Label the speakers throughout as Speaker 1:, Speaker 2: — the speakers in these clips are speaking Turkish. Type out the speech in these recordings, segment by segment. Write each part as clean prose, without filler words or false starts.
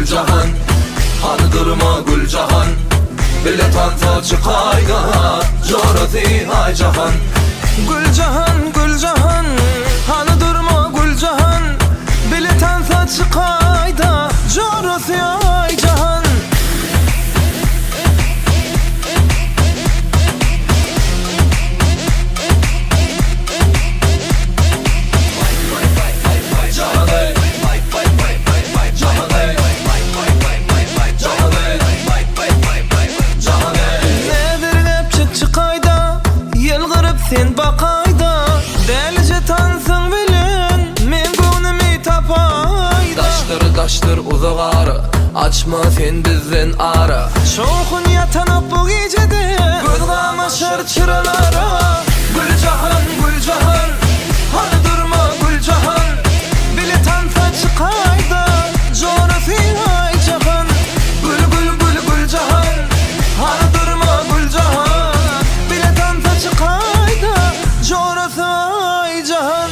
Speaker 1: Gülcahan, hani durma Gülcahan, bile tansa çıkayda Jorati hay cahan.
Speaker 2: Gülcahan, Gülcahan, hani durma Gülcahan, bile tansa çıkayda Jorati hay cahan. Sen bakayda, delice tansın bilin, men gönlümü tapayda.
Speaker 1: Daştır uzağarı, açma sen bizden ara.
Speaker 2: Şoğun yatanıp bu gecede, göz kamaşır çıralara. Gülcahan, Gülcahan, hani durma Gülcahan, bile tansa çıkayda Jorati hay cahan. Gülcahan, hani durma Gülcahan, bile tansa çıkayda Jorati hay cahan.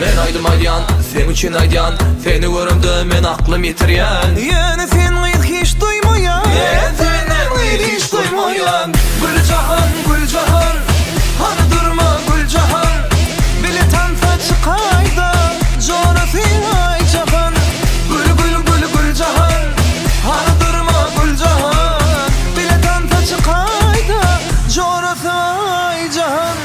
Speaker 1: Men aydım aydan, sen için aydan, seni görümdü men aklım yitiryen.
Speaker 2: Yani sen gıyt hiç duymayan,
Speaker 1: Senden gıyt hiç duymayan.
Speaker 2: Gülcahan, Gülcahan, hani durma Gülcahan, bile tansa çıkayda Jorati hay cahan. Gülcahan, hani durma Gülcahan, bile tansa çıkayda Jorati hay cahan.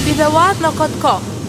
Speaker 3: بذوات.com